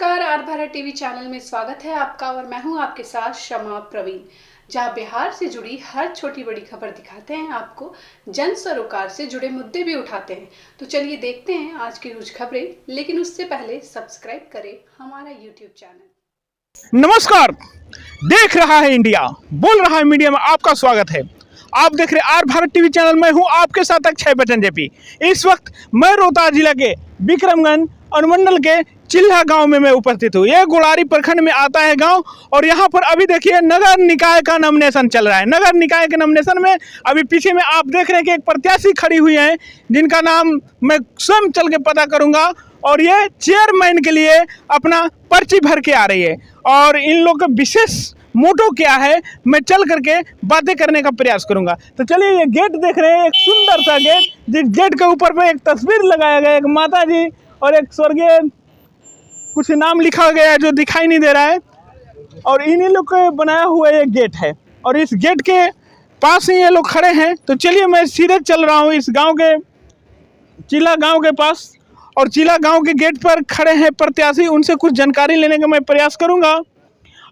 नमस्कार, are Bharat TV channel में स्वागत है आपका और मैं हूं आपके साथ शमा प्रवीण, जहां बिहार से जुड़ी हर छोटी बड़ी खबर दिखाते हैं आपको, जन सरोकार से जुड़े मुद्दे भी उठाते हैं। तो चलिए देखते हैं आज की कुछ खबरें, लेकिन उससे पहले सब्सक्राइब करें हमारा यूट्यूब चैनल। नमस्कार, देख रहा है इंडिया, बोल रहा है मीडिया में आपका स्वागत है। आप देख रहे आर भारत टीवी चैनल में हूं आपके साथ अक्षय बच्चन जेपी। इस वक्त मैं रोहतास जिला के विक्रमगंज अनुमंडल के चिल्हा गांव में मैं उपस्थित हूँ। यह गोलारी प्रखंड में आता है गांव और यहाँ पर अभी देखिए नगर निकाय का नॉमिनेशन चल रहा है। नगर निकाय के नॉमिनेशन में अभी पीछे में आप देख रहे हैं कि एक प्रत्याशी खड़ी हुई है जिनका नाम मैं स्वयं चल के पता करूंगा और ये चेयरमैन के लिए अपना पर्ची भर के आ रही है और इन लोग का विशेष मोटो क्या है मैं चल करके बातें करने का प्रयास करूंगा। तो चलिए, ये गेट देख रहे हैं, एक सुंदर सा गेट, जिस गेट के ऊपर पे एक तस्वीर लगाया गया, एक माता जी और एक स्वर्गीय कुछ नाम लिखा गया है जो दिखाई नहीं दे रहा है और इन्हीं लोग का बनाया हुआ ये गेट है और इस गेट के पास ही ये लोग खड़े हैं। तो चलिए, मैं सीधे चल रहा हूँ इस गांव के चिल्हा गांव के पास और चिल्हा गांव के गेट पर खड़े हैं प्रत्याशी, उनसे कुछ जानकारी लेने का मैं प्रयास करूंगा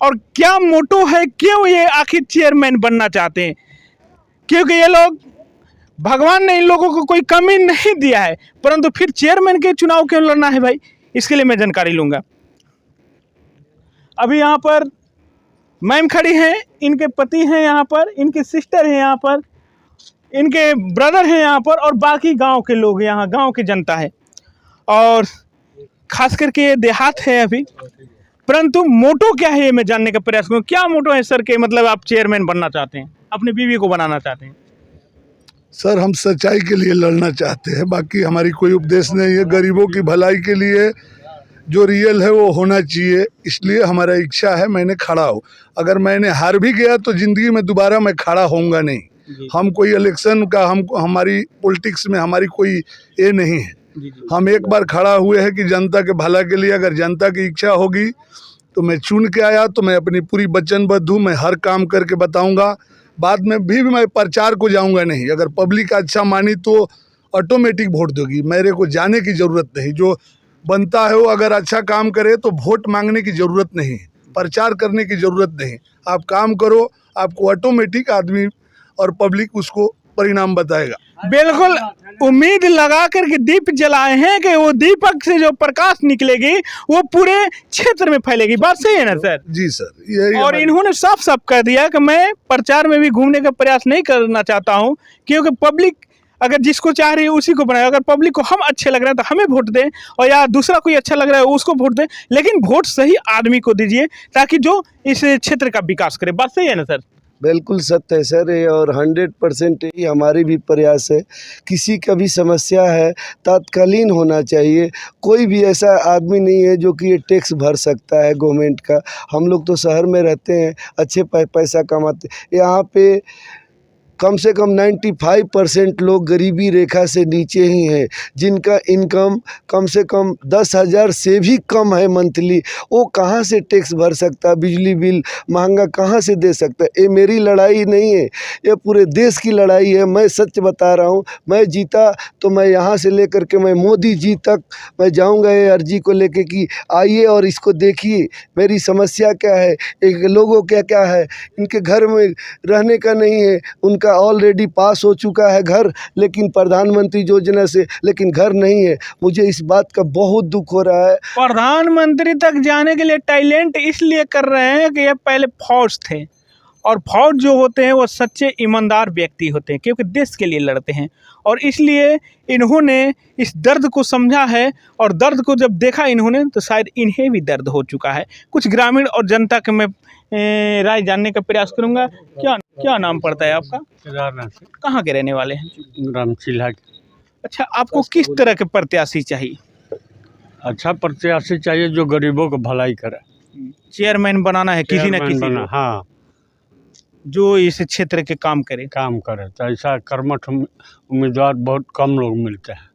और क्या मोटो है, क्यों ये आखिर चेयरमैन बनना चाहते हैं। क्योंकि ये लोग, भगवान ने इन लोगों को कोई कमी नहीं दिया है, परंतु फिर चेयरमैन के चुनाव क्यों लड़ना है भाई, इसके लिए मैं जानकारी लूंगा। अभी यहाँ पर मैम खड़ी हैं, इनके पति हैं यहाँ पर, इनकी सिस्टर हैं यहाँ पर, इनके ब्रदर हैं यहाँ पर और बाकी गांव के लोग, यहाँ गांव की जनता है और खास करके ये देहात है अभी। परंतु मोटो क्या है ये मैं जानने का प्रयास करूँ। क्या मोटो है सर के, मतलब आप चेयरमैन बनना चाहते हैं, अपनी बीवी को बनाना चाहते हैं? सर, हम सच्चाई के लिए लड़ना चाहते हैं, बाकी हमारी कोई उपदेश नहीं है। गरीबों की भलाई के लिए जो रियल है वो होना चाहिए, इसलिए हमारा इच्छा है मैंने खड़ा हो। अगर मैंने हार भी गया तो जिंदगी में दोबारा मैं खड़ा होऊंगा नहीं। हम कोई इलेक्शन का, हमारी पॉलिटिक्स में हमारी कोई ये नहीं है। हम एक बार खड़ा हुए हैं कि जनता के भला के लिए, अगर जनता की इच्छा होगी तो मैं चुन के आया तो मैं अपनी पूरी वचनबद्ध हूँ, मैं हर काम करके बताऊंगा। बाद में भी मैं प्रचार को जाऊंगा नहीं। अगर पब्लिक अच्छा मानी तो ऑटोमेटिक वोट दोगी, मेरे को जाने की ज़रूरत नहीं। जो बनता है वो अगर अच्छा काम करे तो वोट मांगने की ज़रूरत नहीं, प्रचार करने की ज़रूरत नहीं। आप काम करो, आपको ऑटोमेटिक आदमी और पब्लिक उसको परिणाम बताएगा। बिल्कुल उम्मीद लगा करके दीप जलाए हैं कि वो दीपक से जो प्रकाश निकलेगी वो पूरे क्षेत्र में फैलेगी। बात सही है ना सर? जी सर, यही। और इन्होंने साफ साफ कह दिया कि मैं प्रचार में भी घूमने का प्रयास नहीं करना चाहता हूं, क्योंकि पब्लिक अगर जिसको चाह रही है उसी को बनाए। अगर पब्लिक को हम अच्छे लग रहे हैं तो हमें वोट दें और या दूसरा कोई अच्छा लग रहा है उसको वोट दें, लेकिन वोट सही आदमी को दीजिए ताकि जो इस क्षेत्र का विकास करे। बात सही है ना सर? बिल्कुल सत्य है सर, ये और 100% ही हमारी भी प्रयास है। किसी का भी समस्या है तात्कालीन होना चाहिए। कोई भी ऐसा आदमी नहीं है जो कि ये टैक्स भर सकता है गवर्नमेंट का। हम लोग तो शहर में रहते हैं, अच्छे पैसा कमाते। यहाँ पे कम से कम 95% लोग गरीबी रेखा से नीचे ही हैं, जिनका इनकम कम से कम 10,000 से भी कम है मंथली। वो कहाँ से टैक्स भर सकता है, बिजली बिल महंगा कहाँ से दे सकता है। ये मेरी लड़ाई नहीं है, ये पूरे देश की लड़ाई है। मैं सच बता रहा हूँ, मैं जीता तो मैं यहाँ से लेकर के मैं मोदी जी तक मैं जाऊँगा ये अर्जी को लेके कि आइए और इसको देखिए मेरी समस्या क्या है, एक लोगों क्या क्या है। इनके घर में रहने का नहीं है, उनका ऑलरेडी पास हो चुका है घर, लेकिन प्रधानमंत्री योजना से, लेकिन घर नहीं है। मुझे इस बात का बहुत दुख हो रहा है। प्रधानमंत्री तक जाने के लिए टैलेंट इसलिए कर रहे हैं कि ये पहले फौज थे और फौज जो होते हैं वो सच्चे ईमानदार व्यक्ति होते हैं, क्योंकि देश के लिए लड़ते हैं और इसलिए इन्होंने इस दर्द को समझा है और दर्द को जब देखा इन्होंने तो शायद इन्हें भी दर्द हो चुका है। कुछ ग्रामीण और जनता के मैं राय जानने का प्रयास करूंगा। क्या नाम पड़ता है आपका? कहाँ के रहने वाले हैं? ग्राम चिल्हा। अच्छा, आपको किस तरह के प्रत्याशी चाहिए? अच्छा प्रत्याशी चाहिए जो गरीबों को भलाई करे। चेयरमैन बनाना है किसी न किसी को, हाँ, जो इस क्षेत्र के काम करे। तो ऐसा कर्मठ उम्मीदवार बहुत कम लोग मिलते हैं।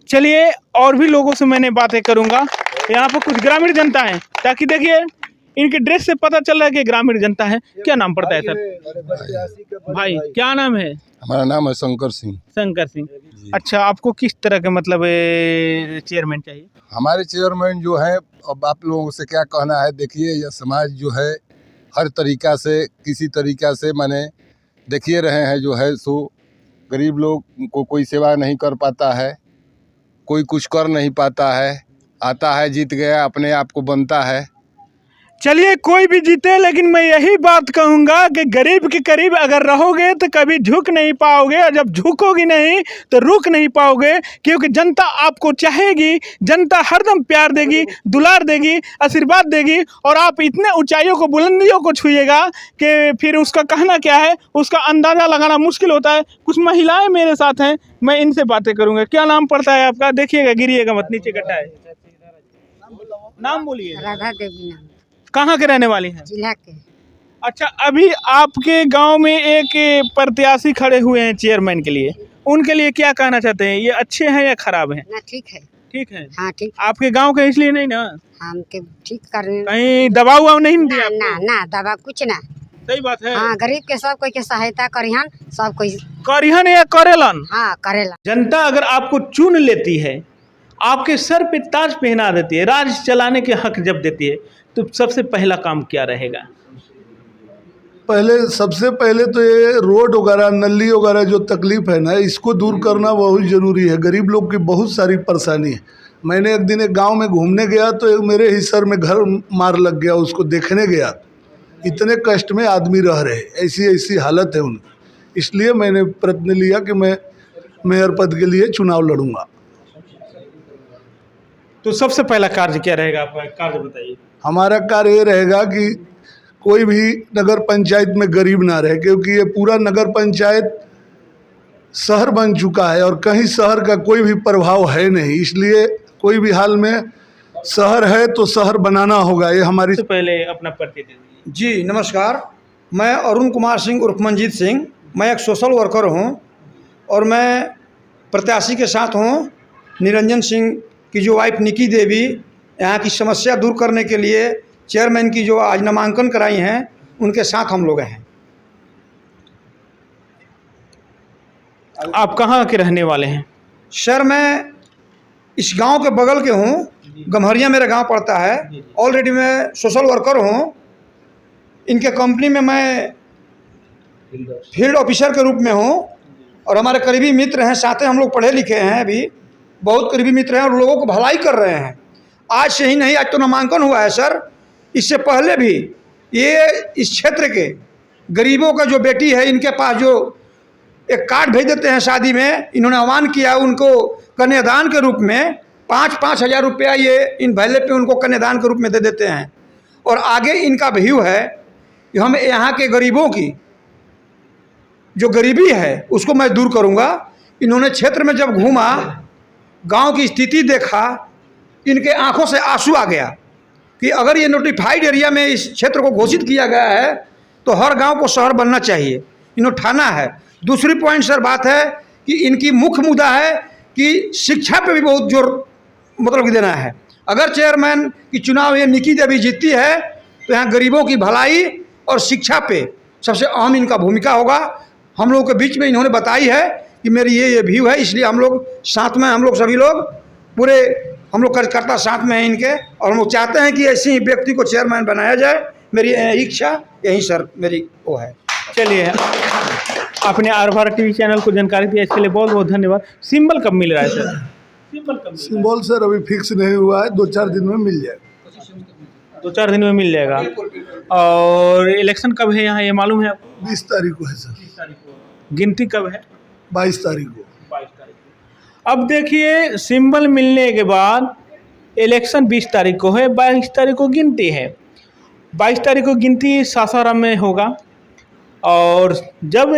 चलिए, और भी लोगों से मैंने बातें करूंगा। यहाँ पर कुछ ग्रामीण जनता है, ताकि देखिए इनके ड्रेस से पता चल रहा है कि ग्रामीण जनता है। क्या नाम पड़ता है सर? भाई क्या नाम है? हमारा नाम है शंकर सिंह। शंकर सिंह। अच्छा, आपको किस तरह के मतलब चेयरमैन चाहिए? हमारे चेयरमैन जो है, अब आप लोगों से क्या कहना है, देखिए यह समाज जो है हर तरीका से किसी तरीका से माने देखिए रहे हैं जो है सो गरीब लोग को कोई सेवा नहीं कर पाता है, कोई कुछ कर नहीं पाता है, आता है जीत गया अपने आप को बनता है। चलिए कोई भी जीते, लेकिन मैं यही बात कहूँगा कि गरीब के करीब अगर रहोगे तो कभी झुक नहीं पाओगे, और जब झुकोगी नहीं तो रुक नहीं पाओगे, क्योंकि जनता आपको चाहेगी, जनता हरदम प्यार देगी, दुलार देगी, आशीर्वाद देगी, और आप इतने ऊंचाइयों को, बुलंदियों को छुएगा कि फिर उसका कहना क्या है, उसका अंदाज़ा लगाना मुश्किल होता है। कुछ महिलाएँ मेरे साथ हैं, मैं इनसे बातें करूँगा। क्या नाम पड़ता है आपका? देखिएगा, गिरिएगा मत, नीचे गड्ढा है। नाम बोलिए। राधा देवी नाम, कहाँ के रहने वाली हैं? जिला के। अच्छा, अभी आपके गांव में एक प्रत्याशी खड़े हुए हैं चेयरमैन के लिए, उनके लिए क्या कहना चाहते हैं? ये अच्छे हैं या खराब हैं? ना ठीक है। ठीक है। हाँ ठीक। आपके गांव के इसलिए नहीं ना? हम के ठीक करने कहीं दबाव उबाव नहीं दिया ना आपको? ना दवा कुछ ना। सही बात है। हाँ, गरीब के सब कोई के सहायता करिहन, सब कोई करिहन या करेलन। हाँ करेला। जनता अगर आपको चुन लेती है, आपके सर पे ताज पहना देती है, राज चलाने के हक जब देती है, तो सबसे पहला काम क्या रहेगा? सबसे पहले तो ये रोड वगैरह, नली वगैरह जो तकलीफ है ना, इसको दूर करना बहुत ज़रूरी है। गरीब लोग की बहुत सारी परेशानी है। मैंने एक दिन एक गांव में घूमने गया तो मेरे ही सर में घर मार लग गया, उसको देखने गया। इतने कष्ट में आदमी रह रहे, ऐसी हालत है उनकी। इसलिए मैंने प्रतिज्ञा लिया कि मैं मेयर पद के लिए चुनाव लड़ूंगा। तो सबसे पहला कार्य क्या रहेगा आपका? कार्य बताइए। हमारा कार्य ये रहेगा कि कोई भी नगर पंचायत में गरीब ना रहे, क्योंकि ये पूरा नगर पंचायत शहर बन चुका है और कहीं शहर का कोई भी प्रभाव है नहीं। इसलिए कोई भी हाल में शहर है तो शहर बनाना होगा। ये हमारी। सबसे पहले अपना परिचय दे दीजिए। जी नमस्कार, मैं अरुण कुमार सिंह उर्फ मंजीत सिंह, मैं एक सोशल वर्कर हूं और मैं प्रत्याशी के साथ हूं। निरंजन सिंह की जो वाइफ निकी देवी, यहाँ की समस्या दूर करने के लिए चेयरमैन की जो आज नामांकन कराई हैं, उनके साथ हम लोग हैं। आप कहाँ के रहने वाले हैं? सर मैं इस गांव के बगल के हूँ, गम्हरिया मेरा गांव पड़ता है। ऑलरेडी मैं सोशल वर्कर हूँ। इनके कंपनी में मैं फील्ड ऑफिसर के रूप में हूँ और हमारे करीबी मित्र हैं, साथ ही हम लोग पढ़े लिखे हैं, अभी बहुत करीबी मित्र हैं और लोगों को भलाई कर रहे हैं। आज से ही नहीं, आज तो नामांकन हुआ है सर, इससे पहले भी ये इस क्षेत्र के गरीबों का जो बेटी है, इनके पास जो एक कार्ड भेज देते हैं शादी में, इन्होंने आह्वान किया उनको कन्यादान के रूप में 5-5 हज़ार रुपया ये इन भैले पे उनको कन्यादान के रूप में दे देते हैं। और आगे इनका व्यू है कि हम यहाँ के गरीबों की जो गरीबी है उसको मैं दूर करूँगा। इन्होंने क्षेत्र में जब घूमा, गांव की स्थिति देखा, इनके आंखों से आंसू आ गया कि अगर ये नोटिफाइड एरिया में इस क्षेत्र को घोषित किया गया है तो हर गांव को शहर बनना चाहिए, इन्होंने ठाना है। दूसरी पॉइंट सर बात है कि इनकी मुख्य मुद्दा है कि शिक्षा पे भी बहुत जोर मतलब कि देना है। अगर चेयरमैन की चुनाव ये निकी देवी जीतती है तो यहाँ गरीबों की भलाई और शिक्षा पे सबसे अहम इनका भूमिका होगा। हम लोगों के बीच में इन्होंने बताई है कि मेरी ये व्यू है, इसलिए हम लोग साथ में, हम लोग सभी लोग पूरे हम लोग कार्यकर्ता साथ में हैं इनके, और हम लोग चाहते हैं कि ऐसे ही व्यक्ति को चेयरमैन बनाया जाए। मेरी इच्छा यही सर मेरी वो है। चलिए, आपने आर भारत टीवी चैनल को जानकारी दी, इसके लिए बहुत बहुत धन्यवाद। सिंबल कब मिल रहा है सर? सिंबल कब? सिंबल सर अभी फिक्स नहीं हुआ है, 2-4 दिन में मिल जाएगा। 2-4 दिन में मिल जाएगा। और इलेक्शन कब है यहाँ, ये मालूम है आपको? 20 तारीख को है सर। 20 तारीख को। गिनती कब है? 22 तारीख को। 22 तारीख को। अब देखिए, सिंबल मिलने के बाद इलेक्शन 20 तारीख को है, 22 तारीख को गिनती है। 22 तारीख को गिनती सासाराम में होगा और जब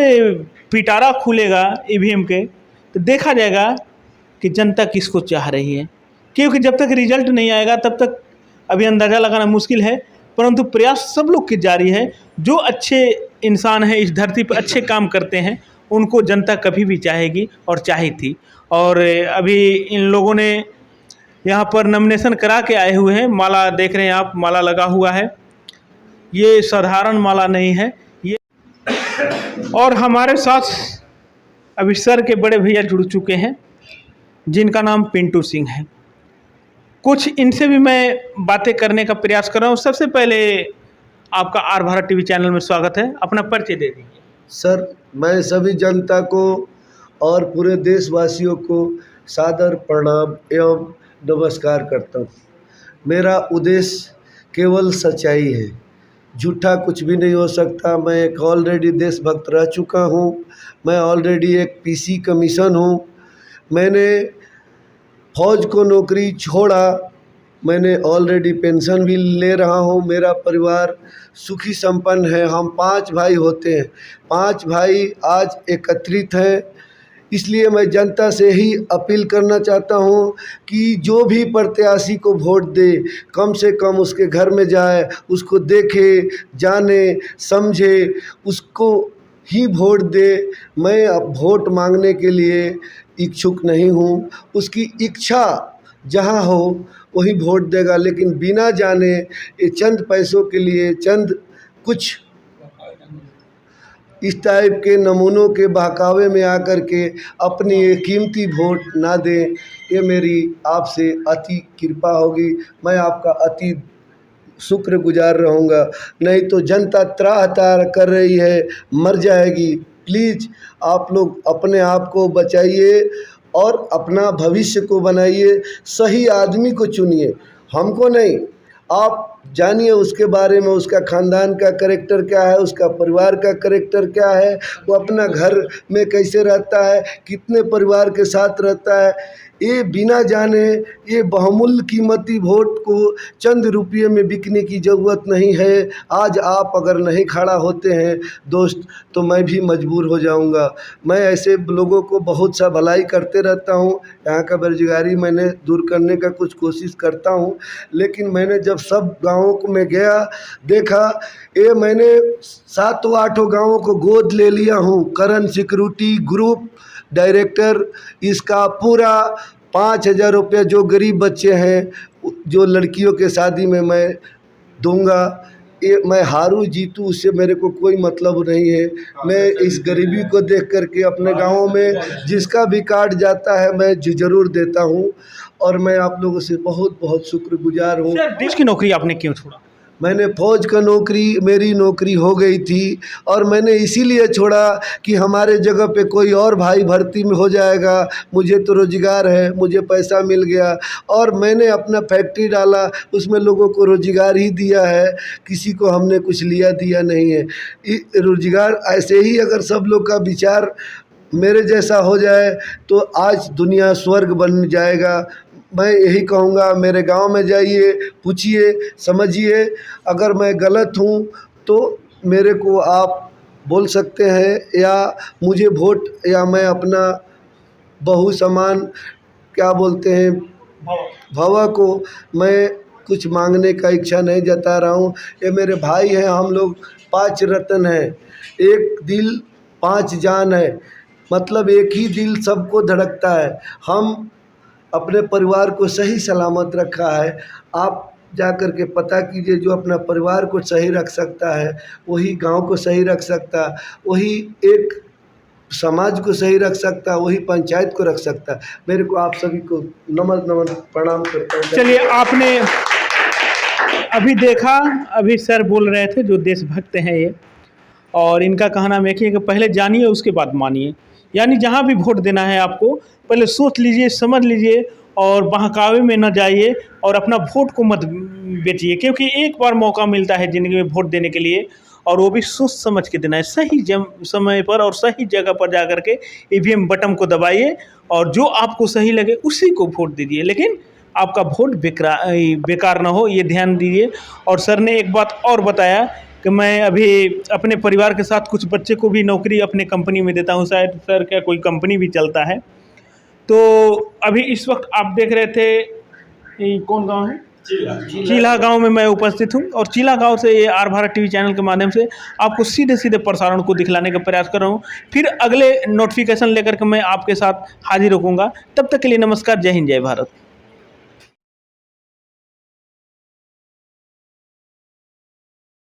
पिटारा खुलेगा ईवीएम के तो देखा जाएगा कि जनता किसको चाह रही है, क्योंकि जब तक रिजल्ट नहीं आएगा तब तक अभी अंदाज़ा लगाना मुश्किल है। परंतु प्रयास सब लोग की जारी है। जो अच्छे इंसान हैं इस धरती पर, अच्छे काम करते हैं, उनको जनता कभी भी चाहेगी और चाही थी। और अभी इन लोगों ने यहाँ पर नॉमिनेशन करा के आए हुए हैं। माला देख रहे हैं आप, माला लगा हुआ है ये साधारण माला नहीं है ये। और हमारे साथ अभी सर के बड़े भैया जुड़ चुके हैं जिनका नाम पिंटू सिंह है। कुछ इनसे भी मैं बातें करने का प्रयास कर रहा हूँ। सबसे पहले आपका आर भारत टीवी चैनल में स्वागत है, अपना परिचय दे दीजिए। सर, मैं सभी जनता को और पूरे देशवासियों को सादर प्रणाम एवं नमस्कार करता हूँ। मेरा उद्देश्य केवल सच्चाई है, झूठा कुछ भी नहीं हो सकता। मैं एक ऑलरेडी देशभक्त रह चुका हूँ। मैं ऑलरेडी एक पीसी कमीशन हूँ। मैंने फौज को नौकरी छोड़ा, मैंने ऑलरेडी पेंशन भी ले रहा हूँ। मेरा परिवार सुखी संपन्न है। हम 5 भाई होते हैं, 5 भाई आज एकत्रित हैं। इसलिए मैं जनता से ही अपील करना चाहता हूँ कि जो भी प्रत्याशी को वोट दे, कम से कम उसके घर में जाए, उसको देखे, जाने, समझे, उसको ही वोट दे। मैं अब वोट मांगने के लिए इच्छुक नहीं हूँ। उसकी इच्छा जहाँ हो वही वोट देगा, लेकिन बिना जाने ये चंद पैसों के लिए, चंद कुछ इस टाइप के नमूनों के बहकावे में आकर के अपनी ये कीमती वोट ना दें। ये मेरी आपसे अति कृपा होगी। मैं आपका अति शुक्रगुजार रहूँगा। नहीं तो जनता त्राह कर रही है, मर जाएगी। प्लीज़ आप लोग अपने आप को बचाइए और अपना भविष्य को बनाइए। सही आदमी को चुनिए, हमको नहीं। आप जानिए उसके बारे में, उसका ख़ानदान का कैरेक्टर क्या है, उसका परिवार का कैरेक्टर क्या है, वो अपना घर में कैसे रहता है, कितने परिवार के साथ रहता है। ये बिना जाने ये बहुमूल्य कीमती वोट को चंद रुपये में बिकने की ज़रूरत नहीं है। आज आप अगर नहीं खड़ा होते हैं दोस्त, तो मैं भी मजबूर हो जाऊंगा। मैं ऐसे लोगों को बहुत सा भलाई करते रहता हूं। यहाँ का बेरोजगारी मैंने दूर करने का कुछ कोशिश करता हूं, लेकिन मैंने जब सब गाँवों को में गया, देखा ये मैंने 7-8 गाँवों को गोद ले लिया हूँ। करण सिक्योरिटी ग्रुप डायरेक्टर, इसका पूरा 5,000 रुपये जो गरीब बच्चे हैं, जो लड़कियों के शादी में मैं दूंगा। ये मैं हारूं जीतूं उससे मेरे को कोई मतलब नहीं है। मैं इस गरीबी को देख करके अपने गाँवों में जिसका भी कार्ड जाता है मैं ज़रूर देता हूं। और मैं आप लोगों से बहुत बहुत शुक्रगुजार हूं। देश की नौकरी आपने क्यों छोड़ा? मैंने फौज का नौकरी, मेरी नौकरी हो गई थी और मैंने इसीलिए छोड़ा कि हमारे जगह पे कोई और भाई भर्ती में हो जाएगा। मुझे तो रोज़गार है, मुझे पैसा मिल गया और मैंने अपना फैक्ट्री डाला, उसमें लोगों को रोज़गार ही दिया है। किसी को हमने कुछ लिया दिया नहीं है। रोज़गार ऐसे ही अगर सब लोग का विचार मेरे जैसा हो जाए तो आज दुनिया स्वर्ग बन जाएगा। मैं यही कहूँगा, मेरे गांव में जाइए, पूछिए, समझिए। अगर मैं गलत हूँ तो मेरे को आप बोल सकते हैं, या मुझे वोट, या मैं अपना बहु समान क्या बोलते हैं भवा को मैं कुछ मांगने का इच्छा नहीं जता रहा हूँ। ये मेरे भाई हैं, हम लोग 5 रत्न हैं, एक दिल 5 जान है। मतलब एक ही दिल सबको धड़कता है। हम अपने परिवार को सही सलामत रखा है। आप जा कर के पता कीजिए, जो अपना परिवार को सही रख सकता है वही गांव को सही रख सकता, वही एक समाज को सही रख सकता, वही पंचायत को रख सकता। मेरे को आप सभी को नमन प्रणाम करता हूँ। चलिए, आपने अभी देखा, अभी सर बोल रहे थे जो देशभक्त हैं ये, और इनका कहना है कि पहले जानिए उसके बाद मानिए। यानी जहाँ भी वोट देना है आपको पहले सोच लीजिए, समझ लीजिए और बहकावे में न जाइए और अपना वोट को मत बेचिए, क्योंकि एक बार मौका मिलता है ज़िंदगी में वोट देने के लिए, और वो भी सोच समझ के देना है। सही समय पर और सही जगह पर जा कर के ईवीएम बटन को दबाइए और जो आपको सही लगे उसी को वोट दीजिए, लेकिन आपका वोट बेकार ना हो, ये ध्यान दीजिए। और सर ने एक बात और बताया कि मैं अभी अपने परिवार के साथ कुछ बच्चे को भी नौकरी अपने कंपनी में देता हूँ। शायद सर का कोई कंपनी भी चलता है। तो अभी इस वक्त आप देख रहे थे, ये कौन गांव है? चीला गांव में मैं उपस्थित हूं, और चीला गांव से ये आर भारत टीवी चैनल के माध्यम से आपको सीधे सीधे प्रसारण को दिखलाने का प्रयास कर रहा हूं। फिर अगले नोटिफिकेशन लेकर के मैं आपके साथ हाजिर होऊंगा। तब तक के लिए नमस्कार, जय हिंद, जय भारत।